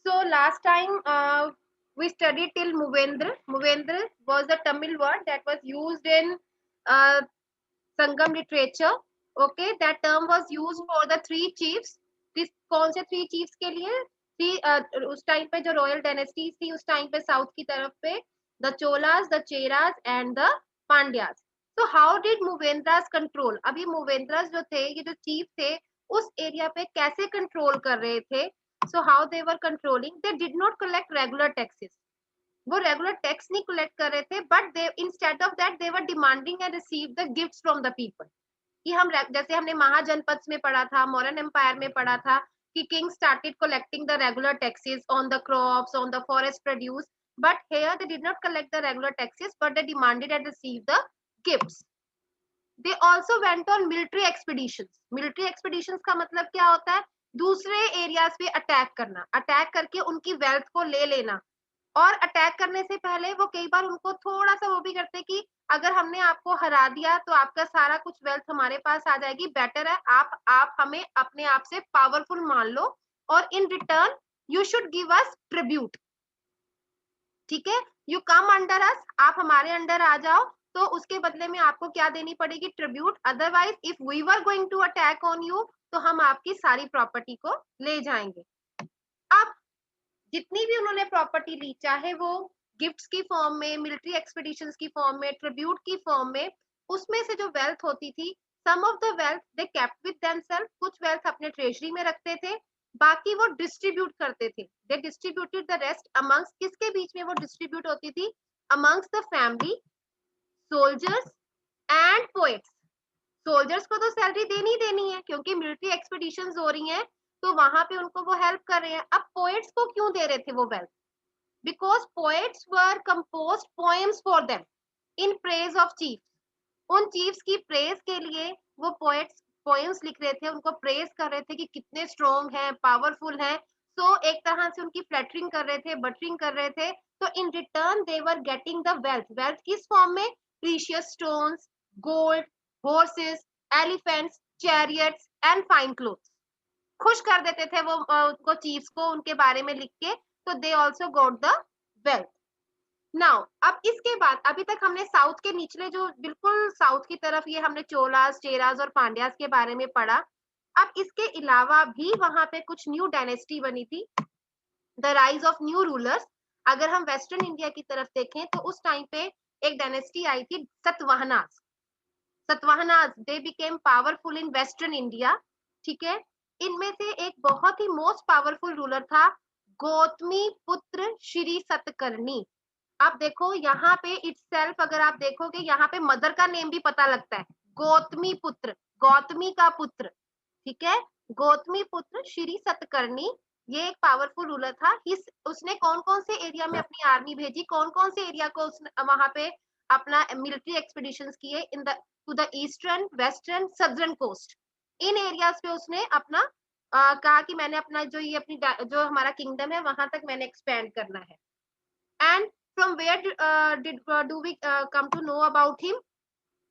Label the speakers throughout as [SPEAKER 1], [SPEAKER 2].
[SPEAKER 1] So last time we studied till Muvendra. Muvendra was the Tamil word that was used in uh, Sangam literature. Okay, that term was used for the three chiefs. किस कौन से three chiefs के लिए? Three उस time पे जो royal dynasties थी उस टाइम पे साउथ की तरफ पे, the Cholas, the Cheras and the Pandyas. So how did Muvendra's control? अभी मुवेंद्रास जो थे, ये जो चीफ थे, उस एरिया पे कैसे कंट्रोल कर रहे थे? So how they were controlling? They did not collect regular taxes. वो रेगुलर टैक्स नहीं कलेक्ट कर रहे थे, but they instead of that they were demanding and receive the gifts from the people. कि हम जैसे हमने महाजनपद में पढ़ा था, मॉडर्न एम्पायर में पढ़ा था कि king started collecting the regular taxes on the crops, on the forest produce, but here they did not collect the regular taxes but they demanded and receive the gifts. They also went on military expeditions. Military expeditions का मतलब क्या होता है? दूसरे areas पे attack करना, attack करके उनकी वेल्थ को ले लेना. और अटैक करने से पहले वो कई बार उनको थोड़ा सा वो भी करते कि अगर हमने आपको हरा दिया तो आपका सारा कुछ वेल्थ हमारे पास आ जाएगी, बेटर है आप हमें अपने आप से पावरफुल मान लो और in return you should give us tribute. ठीक है, यू कम अंडर अस, आप हमारे अंडर आ जाओ, तो उसके बदले में आपको क्या देनी पड़ेगी? Tribute. Otherwise if we were going to attack on you तो हम आपकी सारी प्रॉपर्टी को ले जाएंगे. अब जितनी भी उन्होंने प्रॉपर्टी ली, चाहे वो गिफ्ट्स की फॉर्म में, मिलिट्री एक्सपीडिशंस की फॉर्म में, ट्रिब्यूट की फॉर्म में, उसमें से जो वेल्थ होती थी, some of the wealth they kept with themselves, कुछ वेल्थ अपने ट्रेजरी में रखते थे, बाकी वो डिस्ट्रीब्यूट करते थे. They distributed the rest amongst, किसके बीच में वो डिस्ट्रीब्यूट होती थी? Amongst the family, soldiers and poets. Soldiers को तो सैलरी देनी देनी है क्योंकि मिलिट्री एक्सपीडिशंस हो रही हैं, तो वहां पे उनको वो हेल्प कर रहे हैं. अब पोएट्स को क्यों दे रहे थे वो wealth? Because poets were composed poems for them in praise of chiefs. उन चीफ्स की प्रेज के लिए वो पोएट्स पोएम्स लिख रहे थे, उनको प्रेज कर रहे थे कि कितने स्ट्रॉन्ग हैं, पावरफुल हैं. सो एक तरह से उनकी फ्लैटरिंग कर रहे थे, बटरिंग कर रहे थे. तो इन return they were getting the wealth. Wealth किस फॉर्म में? Precious stones, gold, horses, elephants, chariots and fine clothes. खुश कर देते थे वो उनको चीफ्स को उनके बारे में लिख के. तो they also got the wealth. Now अब इसके बाद अभी तक हमने साउथ के निचले जो बिल्कुल साउथ की तरफ, ये हमने चोलास, चेरास और पांड्यास के बारे में पढ़ा. अब इसके अलावा भी वहां पे कुछ न्यू डायनेस्टी बनी थी, the rise of new rulers. अगर हम वेस्टर्न इंडिया की तरफ देखें तो उस टाइम पे एक डायनेस्टी आई थी, Satavahanas. Satavahanas they became powerful in western India. ठीक है, इनमें से एक बहुत ही मोस्ट पावरफुल रूलर था गौतमी पुत्र श्री सतकर्णी. आप देखो यहाँ पे इटसेल्फ, अगर आप देखोगे यहाँ पे मदर का नेम भी पता लगता है, गौतमी पुत्र, गौतमी का पुत्र. ठीक है, गौतमी पुत्र श्री सतकर्णी, ये एक पावरफुल रूलर था. उसने कौन कौन से एरिया में अपनी आर्मी भेजी, कौन कौन से एरिया को उसने वहां पे अपना मिलिट्री एक्सपीडिशंस किए? In the to the eastern, western, southern coast. In areas पे उसने अपना कहा कि मैंने अपना जो ये अपनी जो हमारा किंगडम है वहां तक मैंने एक्सपेंड करना है. And from where do we come to know about him?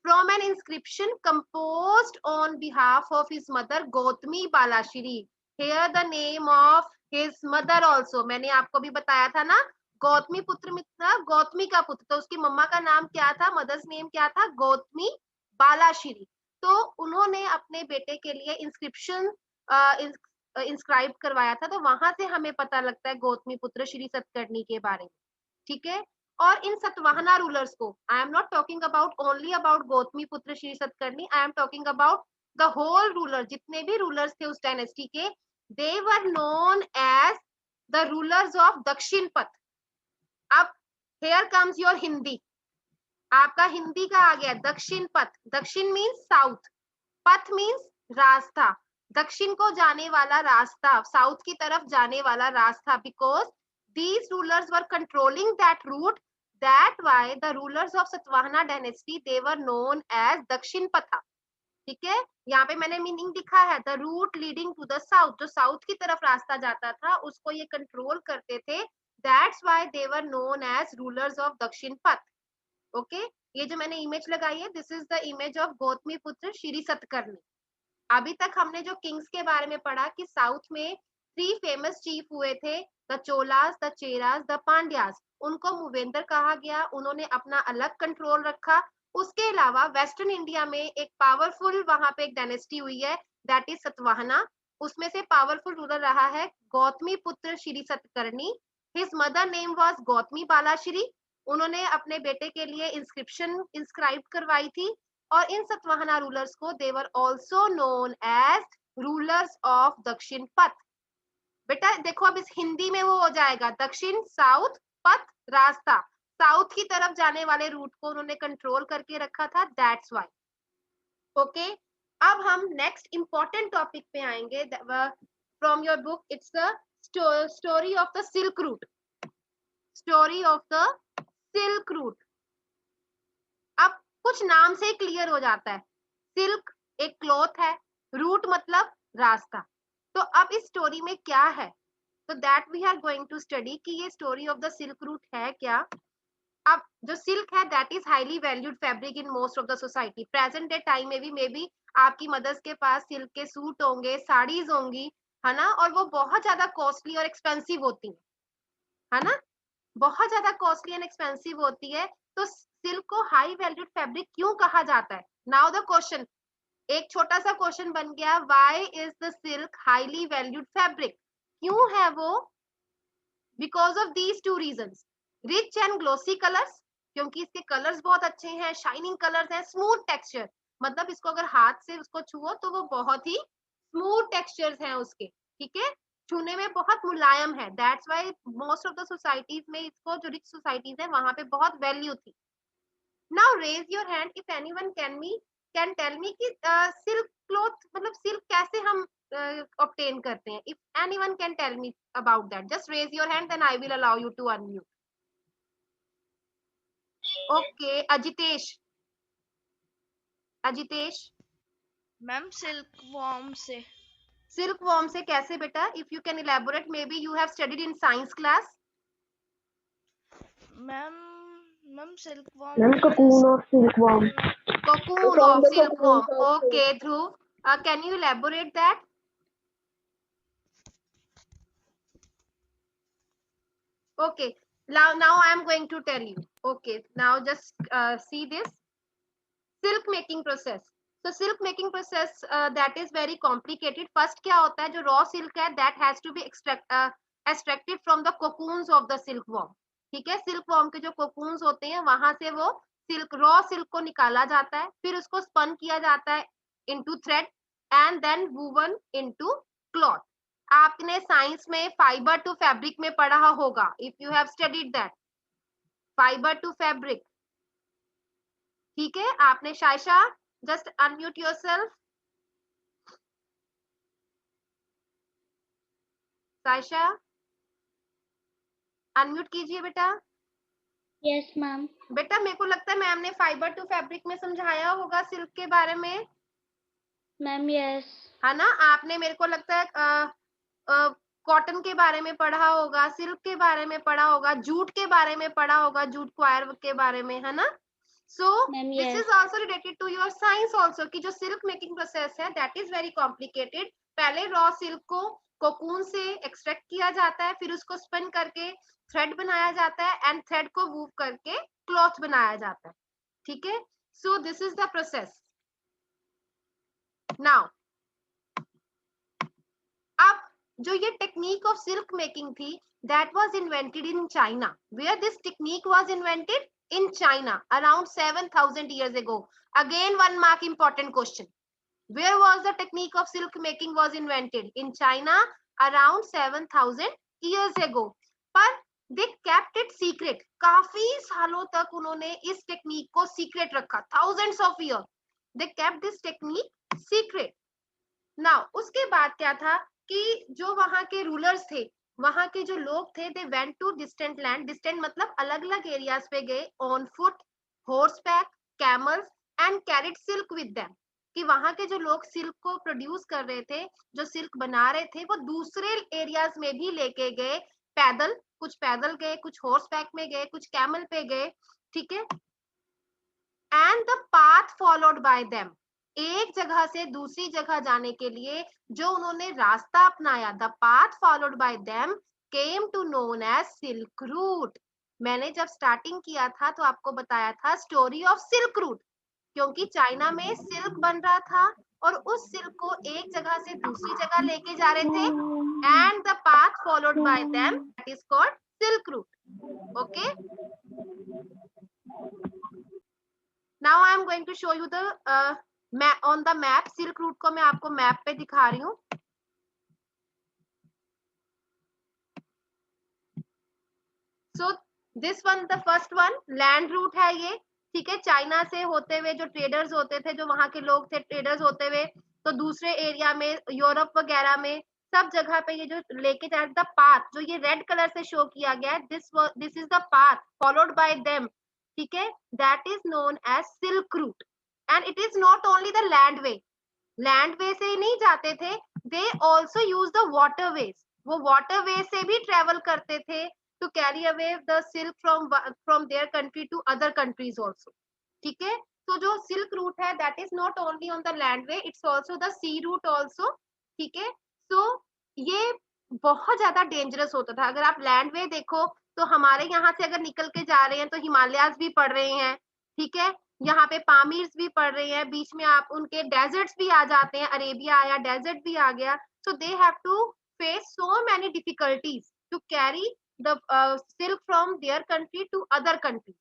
[SPEAKER 1] From an inscription composed on behalf of his mother Gautami Balashiri. Here the name of his mother also. मैंने आपको भी बताया था ना, गौतमी पुत्र मित्र, गौतमी का पुत्र, तो उसकी मम्मा का नाम क्या था? मदर्स नेम क्या था? गौतमी बालाश्री. तो उन्होंने अपने बेटे के लिए इंस्क्रिप्शन इंस्क्राइब करवाया था, तो वहां से हमें पता लगता है गौतमी पुत्र श्री सतकर्णी के बारे में. ठीक है, और इन सतवाहना रूलर्स को, I am not talking about only about Gautamiputra Shri Satakarni, I am talking about the whole ruler. जितने भी रूलर्स थे उस डायनेस्टी के, they were known as the rulers of Dakshinapatha. अब हेयर कम्स योर हिंदी. आपका हिंदी का आ गया दक्षिण पथ. दक्षिण मीन्स साउथ, पथ मीन्स रास्ता. दक्षिण को जाने वाला रास्ता, साउथ की तरफ जाने वाला रास्ता. Because these rulers were controlling that route, that why the rulers of Satvahana dynasty they were known as Dakshin Patha. ठीक है, यहाँ पे मैंने मीनिंग लिखा है, the route leading to the south, जो साउथ की तरफ रास्ता जाता था उसको ये कंट्रोल करते थे. That's why they were known as rulers of Dakshinapatha. Okay, ये जो मैंने इमेज लगाई है, this is the image of Gautamiputra Shri Satakarni. अभी तक हमने जो किंग्स के बारे में पढ़ा कि साउथ में 3 फेमस चीफ हुए थे, the Cholas, the Cheras, the Pandyas. उनको मूवेंद्र कहा गया, उन्होंने अपना अलग कंट्रोल रखा। उसके अलावा वेस्टर्न इंडिया में एक पावरफुल वहां पे एक डायनेस्टी हुई है, दैट इज सतवाहना। उसमें से पावरफुल रूलर रहा है Gautamiputra Shri Satakarni. His mother name was Gautami Balashri. उन्होंने अपने बेटे के लिए इंस्क्रिप्शन इंस्क्राइब करवाई थी। और इन सतवाहना रूलर्स को they were also known as rulers of Dakshinapatha. बेटा देखो अब इस हिंदी में वो हो जाएगा दक्षिण, साउथ, पथ, रास्ता। साउथ की तरफ जाने वाले रूट को उन्होंने कंट्रोल करके रखा था, दैट्स व्हाई। ओके, अब हम नेक्स्ट इंपॉर्टेंट टॉपिक पे आएंगे from your book. It's the story of the silk root. Story of the silk root. अब कुछ नाम से क्लियर हो जाता है, सिल्क एक क्लॉथ है, रूट मतलब रास्ता। तो अब इस स्टोरी में क्या है, तो that we are going to study कि ये story of the silk route है क्या। अब जो सिल्क है that is highly valued fabric in most of the society. Present day time में भी मे बी आपकी मदर्स के पास सिल्क के सूट होंगे, साड़ीज होंगी, है ना, और वो बहुत ज्यादा कॉस्टली और एक्सपेंसिव होती है ना, बहुत ज्यादा कॉस्टली एंड एक्सपेंसिव होती है। तो सिल्क को हाई वैल्यूड फैब्रिक क्यों कहा जाता है? नाउ द क्वेश्चन, एक छोटा सा क्वेश्चन बन गया, why is the silk highly valued fabric? क्यों है वो? Because of these two reasons, rich and glossy colours, क्योंकि इसके कलर्स बहुत अच्छे हैं, शाइनिंग कलर्स हैं, स्मूथ टेक्सचर, मतलब इसको अगर हाथ से उसको छुओ तो वो बहुत ही स्मूथ टेक्सचर्स हैं उसके, ठीक है, छूने में बहुत मुलायम है। That's why most of the societies में इसको, जो रिच सोसाइटीज है वहां पे बहुत वैल्यू थी। Now raise your hand if anyone can tell me कि सिल्क क्लॉथ मतलब सिल्क कैसे हम ऑब्टेन करते हैं। If anyone can tell me about that, just raise your hand, then I will allow you to unmute. Okay, Ajitesh. Ajitesh,
[SPEAKER 2] ma'am silkworm से।
[SPEAKER 1] Silkworm से कैसे बेटा? If you can elaborate, maybe you have studied in science class.
[SPEAKER 2] Ma'am ma'am silk
[SPEAKER 3] Ma'am,
[SPEAKER 2] worm
[SPEAKER 3] cocoon
[SPEAKER 2] is
[SPEAKER 3] of silkworm.
[SPEAKER 1] Cocoon
[SPEAKER 3] From
[SPEAKER 1] of
[SPEAKER 3] the cocoons
[SPEAKER 1] silkworm.
[SPEAKER 3] of silk.
[SPEAKER 1] Okay, Dhruv. Can you elaborate that? Okay. Now I am going to tell you. Okay. Now just see this silk making process. So silk making process that is very complicated. First क्या होता है, जो raw silk है that has to be extracted from the cocoons of the silkworm. ठीक है, silkworm के जो cocoons होते हैं वहां से वो silk raw silk को निकाला जाता है, फिर उसको spun किया जाता है into thread and then woven into cloth. आपने साइंस में फाइबर टू फैब्रिक में पढ़ा होगा, if you have studied that, fibre to fabric. ठीक है, आपने Saisha just unmute yourself. Saisha unmute कीजिए बेटा।
[SPEAKER 4] Yes ma'am.
[SPEAKER 1] बेटा मेरे को लगता है मैम ने फाइबर टू फैब्रिक में समझाया होगा सिल्क के बारे में,
[SPEAKER 4] मैम यस।
[SPEAKER 1] है ना। आपने मेरे को लगता है कॉटन के बारे में पढ़ा होगा, सिल्क के बारे में पढ़ा होगा, जूट के बारे में पढ़ा होगा, जूट क्वायर के बारे में, है ना। So
[SPEAKER 4] ma'am
[SPEAKER 1] this
[SPEAKER 4] yes.
[SPEAKER 1] Is also related to your science also कि जो सिल्क मेकिंग प्रोसेस है दैट इज वेरी कॉम्प्लिकेटेड। पहले रॉ सिल्क को कोकून से एक्सट्रैक्ट किया जाता है, फिर उसको स्पिन करके थ्रेड बनाया जाता है एंड थ्रेड को वूव करके क्लॉथ बनाया जाता है, ठीक है। So this is the process. Now अब जो ये टेक्निक ऑफ सिल्क मेकिंग थी that was invented in China. Where this technique was invented? In China around 7000 years ago. Again one mark important question. Where was the technique of silk making was invented? In China around 7000 years ago. पर they kept it secret. काफी सालों तक उन्होंने इस technique को secret रखा, thousands of years they kept this technique secret. Now उसके बाद क्या था कि जो वहां के रूलर्स थे, वहां के जो लोग थे, they went to distant land. Distant मतलब अलग अलग एरियाज पे गए, on foot, horse back, camels and carried silk with them. कि वहां के जो लोग सिल्क को प्रोड्यूस कर रहे थे, जो सिल्क बना रहे थे, वो दूसरे एरियाज में भी लेके गए पैदल। कुछ पैदल गए, कुछ हॉर्स बैक में गए, कुछ कैमल पे गए, ठीक है। And the path followed by them, एक जगह से दूसरी जगह जाने के लिए जो उन्होंने रास्ता अपनाया, the path followed by them came to known as silk route. मैंने जब स्टार्टिंग किया था तो आपको बताया था स्टोरी ऑफ सिल्क रूट, क्योंकि चाइना में सिल्क बन रहा था और उस सिल्क को एक जगह से दूसरी जगह लेके जा रहे थे, and the path followed by them that is called silk route. Okay, now I am going to show you the on the map. Silk route को मैं आपको मैप पे दिखा रही हूँ। So this one, the first one land route है ये, ठीक है। चाइना से होते हुए जो ट्रेडर्स होते थे, जो वहां के लोग थे, ट्रेडर्स होते हुए तो दूसरे एरिया में, यूरोप वगैरह में, सब जगह पे ये जो लेके जा द पाथ, जो ये रेड कलर से शो किया गया है, this is the path followed by them, ठीक है, that is known as silk route. And it is not only the land way, land way से नहीं जाते थे, they also use the water ways, वो वाटर वे से भी travel करते थे to carry away the silk from their country to other countries also, ठीक है। तो जो सिल्क रूट है that is not only on the land way, it's also the sea route also, ठीक है। तो ये बहुत ज्यादा डेंजरस होता था। अगर आप लैंड वे देखो तो हमारे यहाँ से अगर निकल के जा रहे हैं तो हिमालयाज भी पड़ रहे हैं, ठीक है, यहाँ पे पामीर्स भी पड़ रहे हैं, बीच में आप उनके डेजर्ट्स भी आ जाते हैं, अरेबिया आया, डेजर्ट भी आ गया। So they have to face so many difficulties to carry the silk from their country to other country।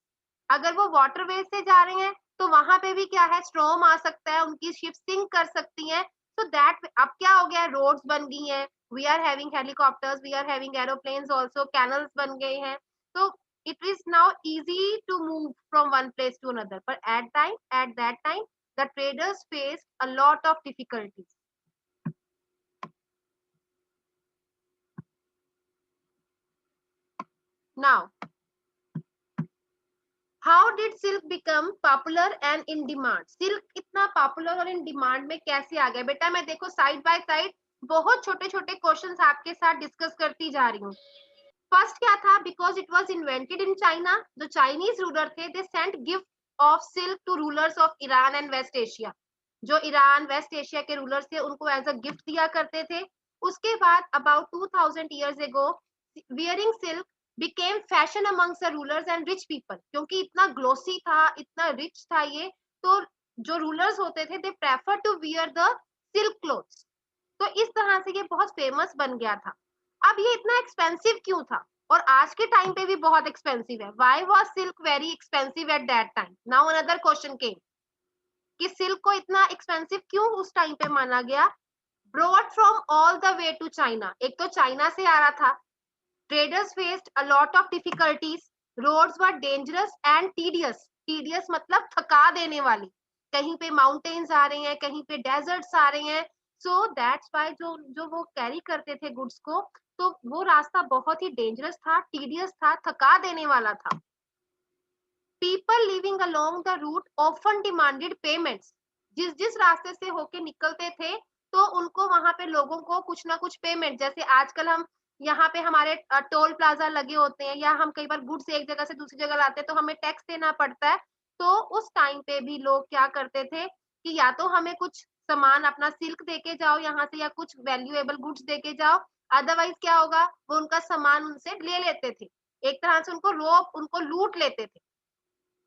[SPEAKER 1] अगर वो वाटरवे से जा रहे हैं तो वहां पे भी क्या है, स्ट्रॉम आ सकता है, उनकी शिप सिंक कर सकती हैं। सो दैट अब क्या हो गया, रोड्स बन गई हैं, we are having helicopters, we are having aeroplanes also, canals बन गए हैं। तो it is now easy to move from one place to another, पर at that time the traders faced a lot of difficulties. Now how did silk become popular and in demand? Silk इतना popular और in demand में कैसे आ गया? बेटा मैं देखो side by side बहुत छोटे छोटे क्वेश्चंस आपके साथ डिस्कस करती जा रही हूँ। फर्स्ट क्या था, because it was invented in China. जो चाइनीज रूलर थे they sent gift of silk to rulers of Iran and west Asia. जो ईरान वेस्ट एशिया के रूलर्स थे उनको एज अ गिफ्ट दिया करते थे। उसके बाद about 2000 years ago wearing silk became fashion amongst the rulers and rich people, क्योंकि इतना ग्लोसी था, इतना रिच था ये, तो जो रूलर्स होते थे they prefer to wear the silk clothes. तो इस तरह से ये बहुत फेमस बन गया था। अब ये इतना एक्सपेंसिव क्यों था, और आज के टाइम पे भी बहुत एक्सपेंसिव है? Why was silk very expensive eight that time? Now another question came कि सिल्क को इतना एक्सपेंसिव क्यों उस टाइम पे माना गया? Brought from all the way to China, एक तो चाइना से आ रहा था, traders faced a lot of difficulties, roads were dangerous and tedious, tedious मतलब थका देने वाली, कहीं पे माउंटेन्स आ रहे हैं, कहीं पे डेजर्ट्स आ रहे हैं। सो दैट्स व्हाई जो जो वो कैरी करते थे गुड्स को, तो वो रास्ता बहुत ही डेंजरस था, टीडियस था, थका देने वाला था। People living along the route often demanded payments, जिस जिस रास्ते से होके निकलते थे तो उनको वहां पे लोगों को कुछ ना कुछ पेमेंट, जैसे आजकल हम यहाँ पे हमारे टोल प्लाजा लगे होते हैं, या हम कई बार गुड्स एक जगह से दूसरी जगह लाते हैं तो हमें टैक्स देना पड़ता है। तो उस टाइम पे भी लोग क्या करते थे कि या तो हमें कुछ सामान अपना सिल्क देके जाओ यहाँ से, या कुछ वैल्यूएबल गुड्स देके जाओ, अदरवाइज क्या होगा, वो उनका सामान उनसे ले लेते थे, एक तरह से उनको लूट लेते थे।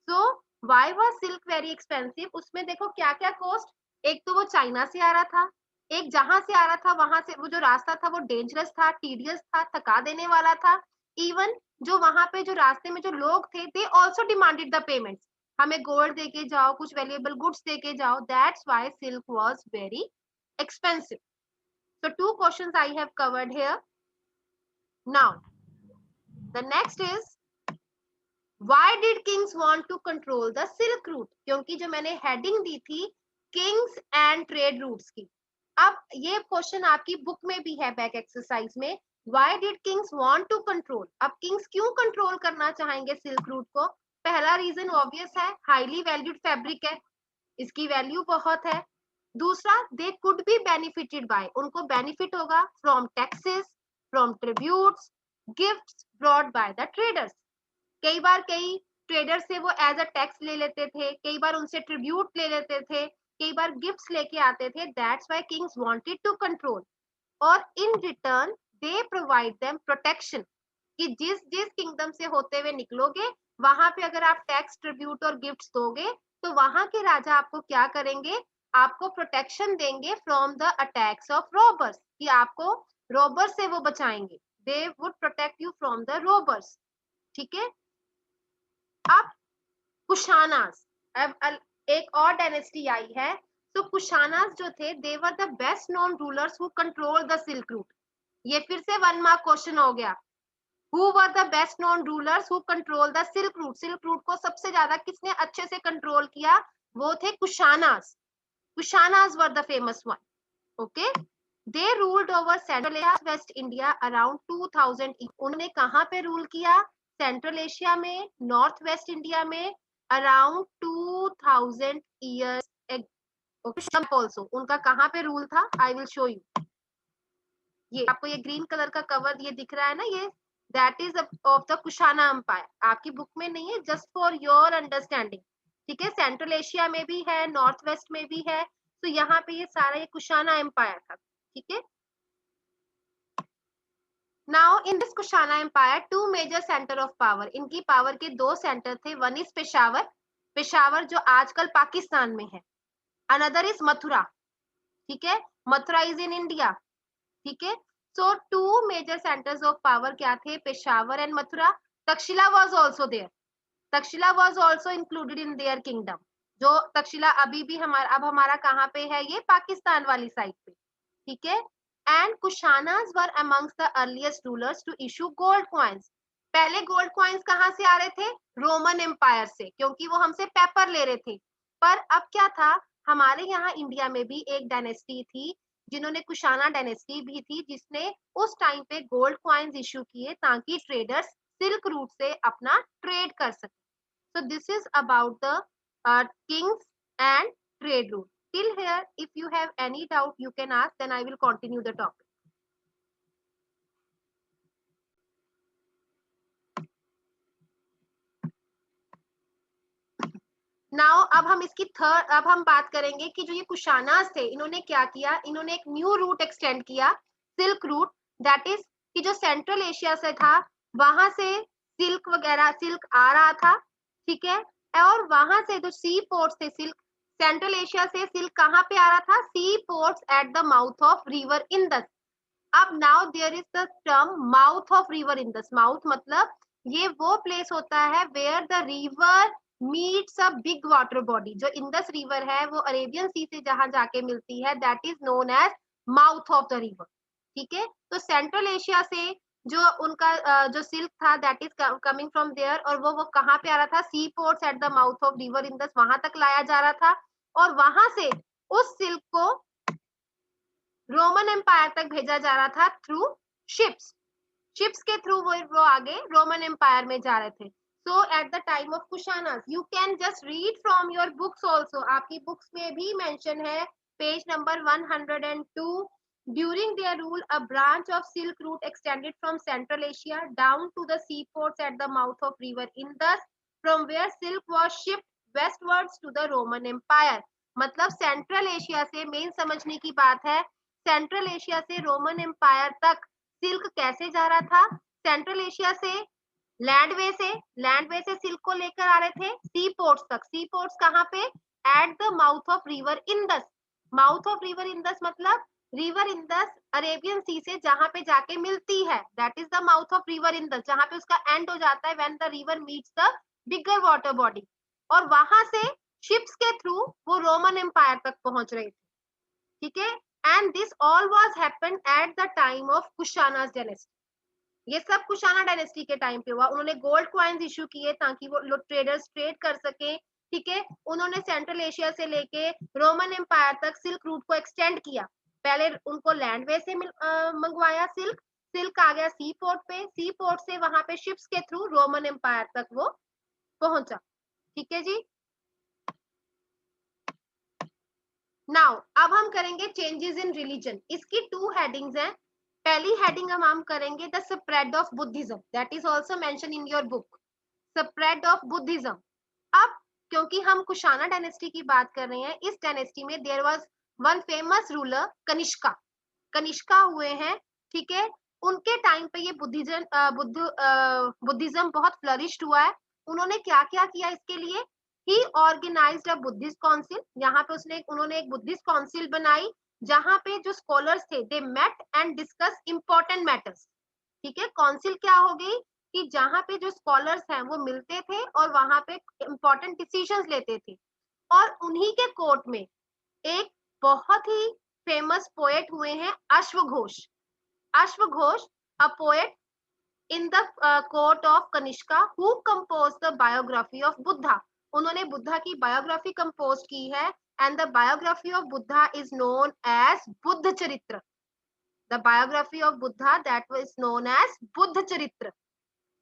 [SPEAKER 1] So why was silk very expensive? उसमें देखो क्या क्या कॉस्ट, एक तो वो चाइना से आ रहा था, एक जहां से आ रहा था वहां से वो जो रास्ता था वो डेंजरस था, टीडियस था, थका देने वाला था। इवन जो वहां पे जो रास्ते में जो लोग थे they also demanded the payments, हमें गोल्ड देके जाओ, कुछ वैल्यूएबल गुड्स देके जाओ, that's why silk was very expensive. So two questions I have covered here. Now the next is why did kings want to control the silk route? क्योंकि जो मैंने heading दी थी किंग्स एंड ट्रेड रूट्स की, अब ये question आपकी book में भी है बैक एक्सरसाइज में, why did kings want to control? अब किंग्स क्यों कंट्रोल करना चाहेंगे सिल्क रूट को? पहला रीजन ऑब्वियस है, हाईली वैल्यूड फैब्रिक है, इसकी वैल्यू बहुत है। दूसरा, they could be benefited by, उनको बेनिफिट होगा from taxes, from tributes, gifts brought by the traders. कई बार कई ट्रेडर से वो एज अ टैक्स ले लेते थे, कई बार उनसे ट्रिब्यूट ले लेते थे, कई बार गिफ्ट्स लेके आते थे, that's why kings wanted to control, और in return they provide them protection, कि जिस जिस किंगडम से होते हुए निकलोगे वहां पे अगर आप टैक्स, ट्रिब्यूट और गिफ्ट्स दोगे तो वहां के राजा आपको क्या करेंगे, आपको प्रोटेक्शन देंगे from the attacks of robbers, कि आपको रॉबर्स से वो बचाएंगे, they would protect you from the robbers. ठीक है। अब कुशानास, अब एक और डायनेस्टी आई है। तो कुशानास जो थे, they were the best known rulers who control the silk route. ये फिर से 1 मार्क क्वेश्चन हो गया। Who were the best known rulers who control the Silk Route? Silk Route को सबसे ज्यादा किसने अच्छे से कंट्रोल किया? वो थे Kushanas. Kushanas were the famous one. Okay? They ruled over Central Asia, West India around 2000. उन्होंने कहाँ पे रूल किया? सेंट्रल एशिया में, नॉर्थ वेस्ट इंडिया में अराउंड 2000 years also. उनका कहाँ पे रूल था? I will show you. ये आपको ये ग्रीन कलर का कवर ये दिख रहा है ना, ये that is of the Kushana empire. आपकी बुक में नहीं है, जस्ट फॉर योर अंडरस्टैंडिंग। ठीक है, सेंट्रल एशिया में भी है, नॉर्थ वेस्ट में भी है, तो यहाँ पे ये सारा ये कुशाना एम्पायर था। ठीक है। Now in this Kushana empire 2 major centre of power, इनकी पावर के 2 सेंटर थे। वन इज पेशावर, पेशावर जो आजकल पाकिस्तान में है। Another is Mathura. ठीक है, मथुरा इज इन इंडिया। ठीक है। So 2 major centres of power क्या थे? Peshawar and Mathura. Takshashila was also there, Takshashila was also included in their kingdom. जो तक्षशिला अभी भी हमारा, अब हमारा कहाँ पे है? ये पाकिस्तान वाली साइड पे। ठीक है। And Kushanas were amongst the earliest rulers to issue gold coins. पहले गोल्ड कॉइन्स कहाँ से आ रहे थे? रोमन एम्पायर से, क्योंकि वो हमसे पेपर ले रहे थे। पर अब क्या था, हमारे यहाँ इंडिया में भी एक डायनेस्टी थी जिन्होंने, कुशाना डायनेस्टी भी थी, जिसने उस टाइम पे गोल्ड कॉइन्स इशू किए ताकि ट्रेडर्स सिल्क रूट से अपना ट्रेड कर सके। So this is about the kings and trade route. Till here, if you have any doubt, you can ask. Then I will continue the topic. Now, अब हम इसकी अब हम बात करेंगे कि जो ये कुशानास थे, इन्होंने क्या किया? इन्होंने एक न्यू रूट एक्सटेंड किया, सिल्क रूट, दैट इज कि जो सेंट्रल एशिया से था वहां से सिल्क वगैरह, सिल्क आ रहा था। ठीक है। और वहां से जो सी पोर्ट्स थे, सिल्क सेंट्रल एशिया से सिल्क कहाँ पे आ रहा था? Sea ports at the mouth of river Indus. अब now there is the term mouth of river Indus. Mouth मतलब ये वो प्लेस होता है where the river meets a big water body. जो इंदस रिवर है वो अरेबियन सी से जहां जाके मिलती है, that is known as mouth of the river. ठीक है। तो सेंट्रल एशिया से जो उनका जो सिल्क था, that is coming from there, और वो कहाँ पे आ रहा था? Sea ports at the mouth of river Indus, वहां तक लाया जा रहा था। और वहां से उस सिल्क को रोमन एम्पायर तक भेजा जा रहा था थ्रू शिप्स। शिप्स के थ्रू वो आगे रोमन एम्पायर में जा रहे थे। So at the time of Kushanas, you can just read from your books also, आपकी बुक्स में भी मेंशन है, page number 102। During their rule, a branch of Silk Route extended from Central Asia down to the seaports at the mouth of River Indus, from where silk was shipped westwards to the Roman Empire. मतलब central Asia से, main समझने की बात है, central Asia से Roman empire तक silk कैसे जा रहा था? सेंट्रल एशिया से लैंडवे से सिल्क को लेकर आ रहे थे सी पोर्ट्स तक। सी पोर्ट्स कहाँ पे? Eight the mouth of river Indus. Mouth of river Indus मतलब रिवर इंदस अरेबियन सी से जहां पे जाके मिलती है, that is the mouth of river Indus, जहां पे उसका एंड हो जाता है when the river meets the bigger water body. और वहां से शिप्स के थ्रू वो रोमन एम्पायर तक पहुंच रहे थे। ठीक है। And this all was happened at the time of Kushanas dynasty. ये सब कुशाना डायनेस्टी के टाइम पे हुआ। उन्होंने गोल्ड कॉइन्स इशू किए ताकि वो ट्रेडर्स ट्रेड कर सके। ठीक है। उन्होंने सेंट्रल एशिया से लेके रोमन एम्पायर तक सिल्क रूट को एक्सटेंड किया। पहले उनको लैंडवे से मंगवाया सिल्क, सिल्क आ गया सी पोर्ट पे, सी पोर्ट से वहां पे शिप्स के थ्रू रोमन एम्पायर तक वो पहुंचा। ठीक है जी। नाउ अब हम करेंगे चेंजेस इन रिलीजन। इसकी 2 हेडिंग्स हैं। पहली हेडिंग हम करेंगे the spread of Buddhism, that is also mention in your book, spread of Buddhism. अब क्योंकि हम कुशाना डायनेस्टी की बात कर रहे हैं, इस डायनेस्टी में there was one famous ruler Kanishka. Kanishka हुए हैं, ठीक है। उनके टाइम पे ये बुद्धिज्म बहुत फ्लरिश्ड हुआ है। उन्होंने क्या क्या किया इसके लिए? ही ऑर्गेनाइज्ड अ बुद्धिस्ट काउंसिल। यहाँ पे उन्होंने एक बुद्धिस्ट काउंसिल बनाई, जहां पे जो स्कॉलर्स थे they met and discuss important matters. ठीक है, काउंसिल क्या हो गई कि जहां पे जो स्कॉलर्स हैं वो मिलते थे और वहां पे इंपॉर्टेंट डिसीजंस लेते थे। और उन्हीं के कोर्ट में एक बहुत ही फेमस पोएट हुए हैं अश्वघोष। अश्वघोष, a poet in the court of Kanishka who composed the biography of Buddha. उन्होंने बुद्धा की बायोग्राफी कंपोज की है, and the biography of Buddha is known as Buddha चरित्र। The biography of Buddha that was known as Buddha चरित्र।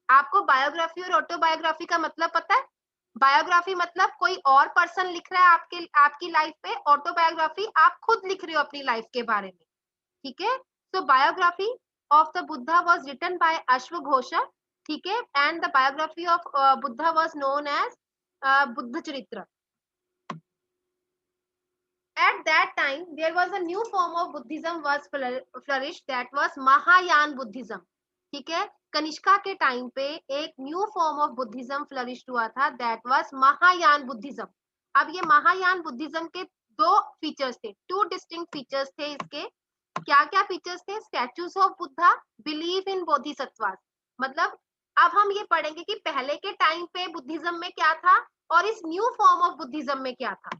[SPEAKER 1] आपको biography और autobiography का मतलब पता है? बायोग्राफी मतलब कोई और पर्सन लिख रहा है आपकी लाइफ पे, ऑटोबायोग्राफी आप खुद लिख रहे हो अपनी लाइफ के बारे में, ठीक है। So biography of the Buddha was written by Ashwagosha, ठीक है, and the biography of Buddha was known as Buddha Charitra. At that time, there was a new form of Buddhism was flourished, that was Mahayana Buddhism. ठीक है, कनिष्का के time पे एक new form of Buddhism flourished हुआ था, that was Mahayana Buddhism. अब ये Mahayana Buddhism के दो फीचर्स थे, टू डिस्टिंक्ट फीचर्स थे इसके। क्या क्या फीचर्स थे? Statues of Buddha, believe in Bodhisattvas. मतलब अब हम ये पढ़ेंगे कि पहले के टाइम पे बुद्धिज्म में क्या था और इस न्यू फॉर्म ऑफ बुद्धिज्म में क्या था।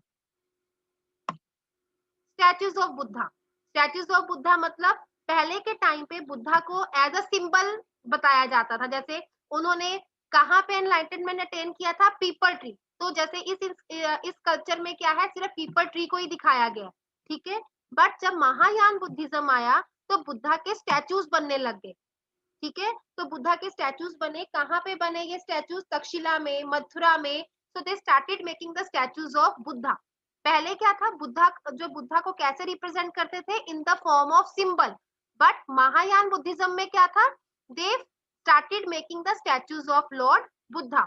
[SPEAKER 1] Statues of Buddha, statues of Buddha मतलब पहले के टाइम पे बुद्धा को एज अ सिंबल बताया जाता था। जैसे उन्होंने कहाँ पे एनलाइटनमेंट अटेन किया था? People tree. तो जैसे इस कल्चर में क्या है, सिर्फ पीपल ट्री को ही दिखाया गया, ठीक है। बट जब महायान बुद्धिज्म आया तो बुद्धा के स्टैचूज बनने लग गए, ठीक है। तो बुद्धा के स्टैचूज बने, कहाँ पे बने ये स्टैचूज? तक्षशिला में, मथुरा में। So they started making the statues of Buddha. पहले क्या था, बुद्धा को कैसे रिप्रेजेंट करते थे? In the form of symbol. But Mahayana Buddhism में क्या था? They started making the statues of lord Buddha.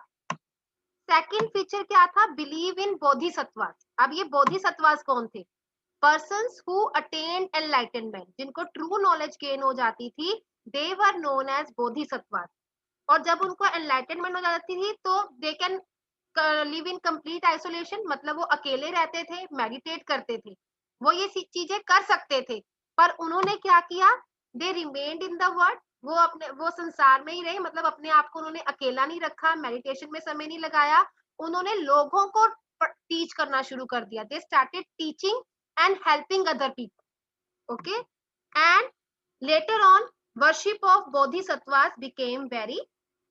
[SPEAKER 1] Second feature क्या था? Believe in Bodhisattvas. अब ये बोधिसत्वास कौन थे? पर्सन्स हु अटेन्ड एनलाइटनमेंट, जिनको ट्रू नॉलेज गेन हो जाती थी, दे वर नोन एज बोधिसत्वास। और जब उनको एनलाइटनमेंट हो जाती थी तो they can live in complete isolation, मतलब वो अकेले रहते थे, मेडिटेट करते थे, वो ये चीजें कर सकते थे। पर उन्होंने क्या किया? दे रिमेन्ड इन द वर्ल्ड, वो संसार में ही रहे, मतलब अपने आप को उन्होंने अकेला नहीं रखा, मेडिटेशन में समय नहीं लगाया, उन्होंने लोगों को टीच करना शुरू कर दिया। They started teaching and helping other people, okay, and later on worship of bodhisattvas became very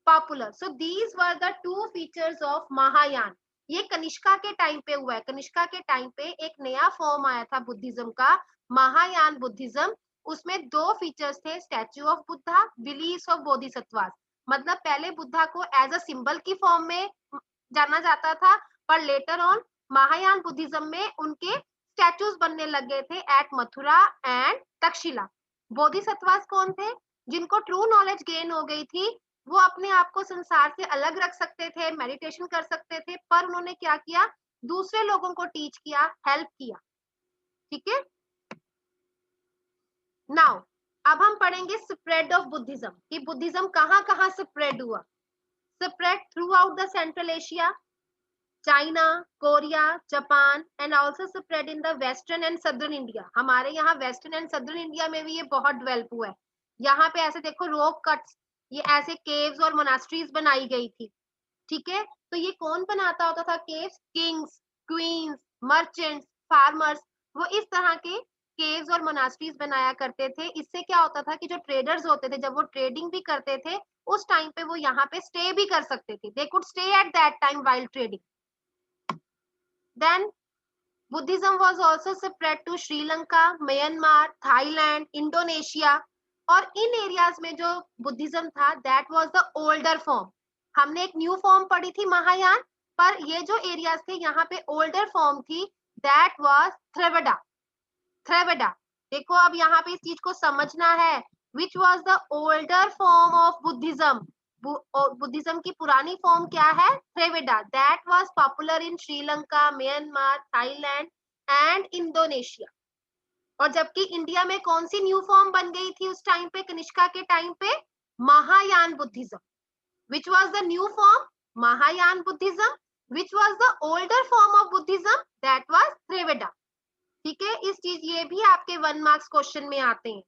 [SPEAKER 1] popular. So these were the two features of Mahayana. ये कनिष्का के टाइम पे हुआ है। कनिष्का के टाइम पे एक नया फॉर्म आया था बुद्धिज्म का, महायान बुद्धिज्म। उसमें दो फीचर्स थे, statue of Buddha, believes of Bodhisattvas. मतलब पहले बुद्धा को एज अ सिंबल की फॉर्म में जाना जाता था, पर लेटर ऑन महायान बुद्धिज्म में उनके स्टैचूज बनने लग गए थे एट मथुरा एंड तक्षशिला। बोधिसत्वास कौन थे? जिनको ट्रू नॉलेज गेन हो गई थी, वो अपने आप को संसार से अलग रख सकते थे, मेडिटेशन कर सकते थे, पर उन्होंने क्या किया? दूसरे लोगों को टीच किया, हेल्प किया, ठीक है। नाउ अब हम पढ़ेंगे स्प्रेड ऑफ बुद्धिज्म, कि बुद्धिज्म कहाँ कहाँ स्प्रेड हुआ। Spread through out the central Asia, China, Korea, Japan, and also spread in the western and southern India. हमारे यहाँ वेस्टर्न एंड सदर्न इंडिया में भी ये बहुत डेवलप हुआ है। यहाँ पे ऐसे देखो रॉक कट्स, ये ऐसे केव्स और मोनास्ट्रीज बनाई गई थी, ठीक है। तो ये कौन बनाता होता था caves? Kings, queens, merchants, farmers, वो इस तरह के केव्स और मोनास्ट्रीज बनाया करते थे। इससे क्या होता था कि जो ट्रेडर्स होते थे, जब वो ट्रेडिंग भी करते थे, उस टाइम पे वो यहाँ पे स्टे भी कर सकते थे। They could stay at that time while trading. Then Buddhism was also spread to Sri Lanka, Myanmar, Thailand, Indonesia, और इन एरियाज में जो बुद्धिज्म था that was the older form. हमने एक न्यू फॉर्म पढ़ी थी महायान, पर ये जो एरियाज थे यहाँ पे ओल्डर फॉर्म थी, दैट वाज थ्रेवडा। थ्रेवडा, देखो अब यहाँ पे इस चीज को समझना है, which was the older form of Buddhism. Buddhism की पुरानी फॉर्म क्या है? Theravada. That was popular in Sri Lanka, Myanmar, Thailand and Indonesia. और जबकि इंडिया में कौन सी न्यू फॉर्म बन गई थी उस टाइम पे, कनिष्का के टाइम पे? Mahayana Buddhism. Which was the new form? Mahayan Buddhism. Which was the older form of Buddhism? That was Theravada. ठीक है, इस चीज ये भी आपके 1 मार्क्स क्वेश्चन में आते हैं.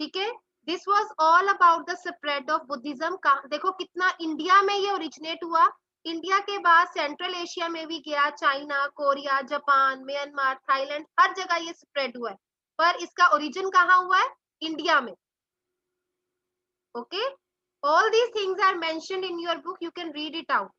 [SPEAKER 1] ठीक है, this was all about the spread of Buddhism. देखो कितना इंडिया में ये ओरिजिनेट हुआ. इंडिया के बाद सेंट्रल एशिया में भी गया, China, Korea, Japan, Myanmar, Thailand, हर जगह ये स्प्रेड हुआ है. पर इसका ओरिजिन कहाँ हुआ है? इंडिया में. Okay, all these things are mentioned in your book, you can read it out.